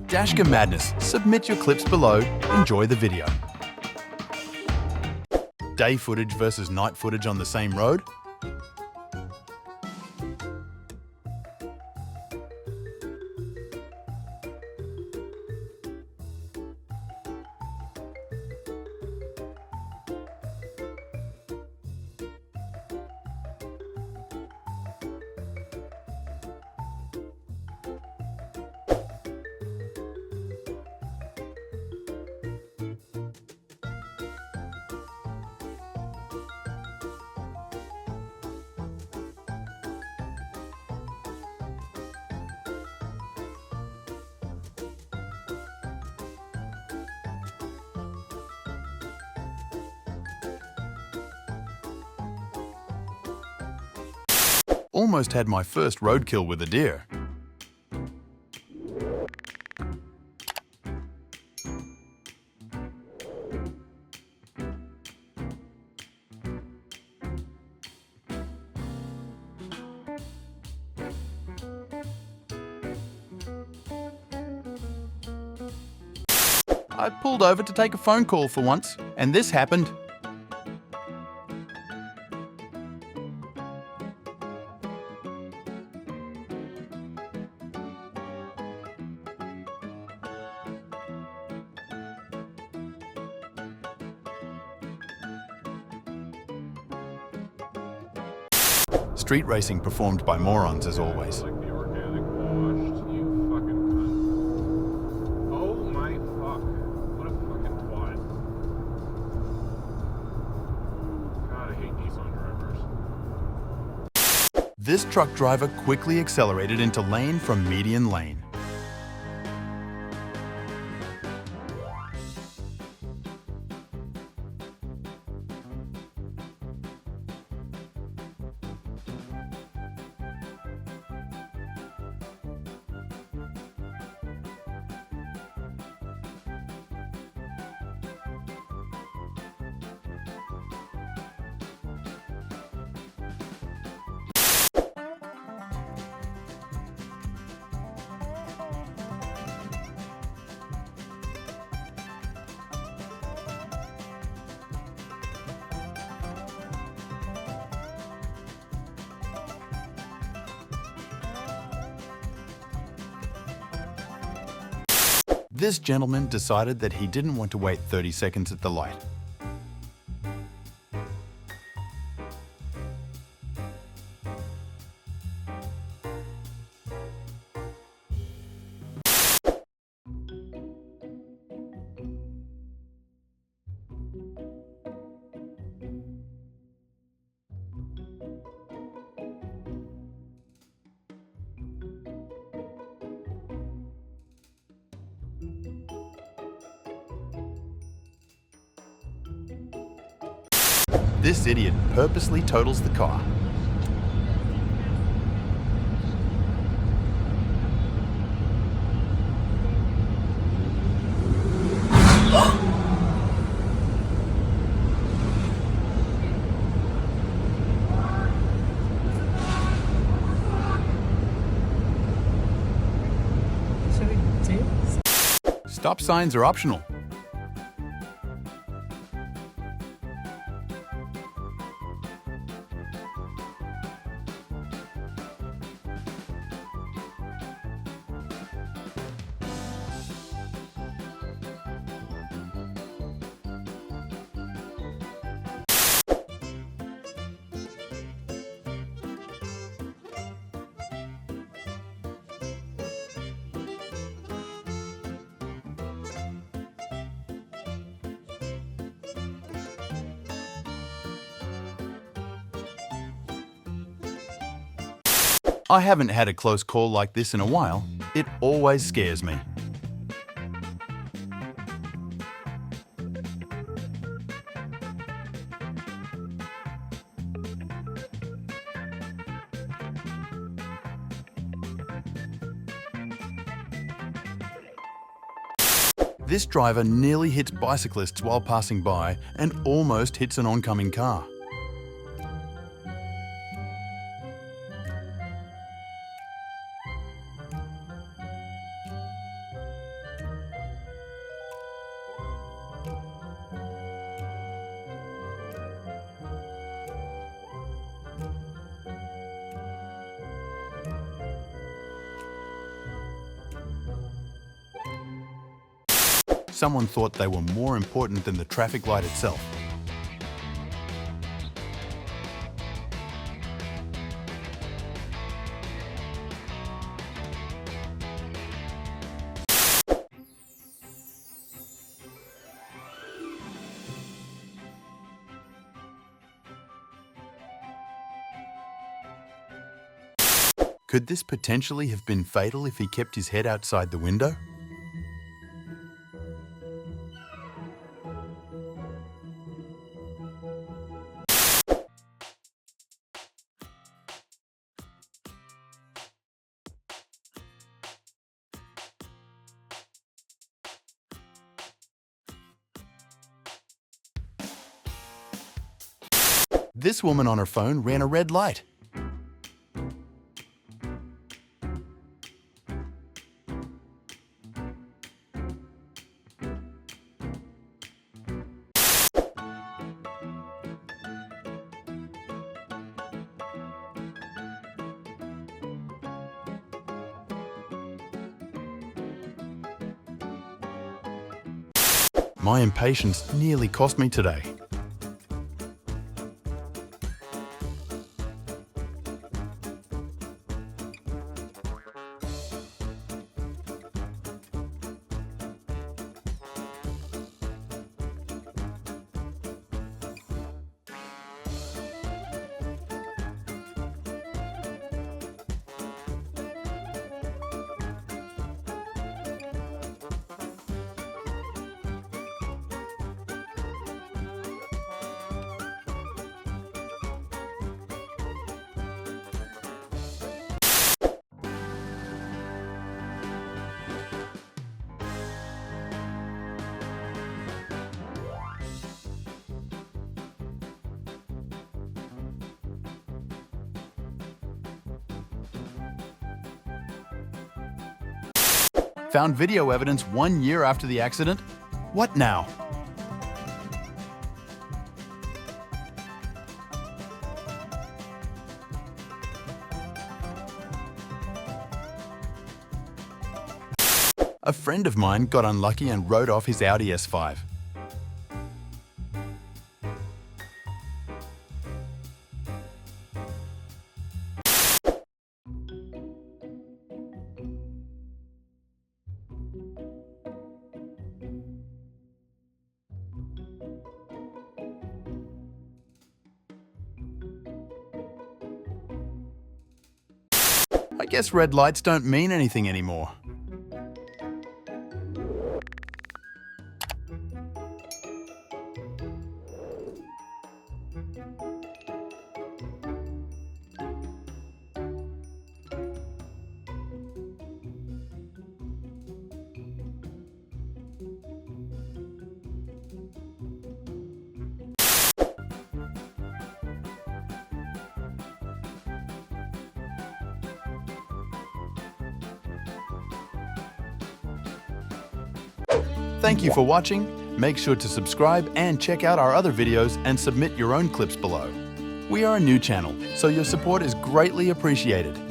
Dashcam madness. Submit your clips below. Enjoy the video. Day footage versus night footage on the same road? Almost had my first roadkill with a deer. I pulled over to take a phone call for once, and this happened. Street racing performed by morons as always. Like the organic washed, you fucking cunt. Oh my fuck. What a fucking twat. God, I hate Nissan drivers. This truck driver quickly accelerated into lane from median lane. This gentleman decided that he didn't want to wait 30 seconds at the light. This idiot purposely totals the car. Should we do this? Stop signs are optional. I haven't had a close call like this in a while. It always scares me. This driver nearly hits bicyclists while passing by and almost hits an oncoming car. someone thought they were more important than the traffic light itself. Could this potentially have been fatal if he kept his head outside the window? This woman on her phone ran a red light. My impatience nearly cost me today. Found video evidence 1 year after the accident? What now? A friend of mine got unlucky and rode off his Audi S5. I guess red lights don't mean anything anymore. Thank you for watching. Make sure to subscribe and check out our other videos and submit your own clips below. We are a new channel, so your support is greatly appreciated.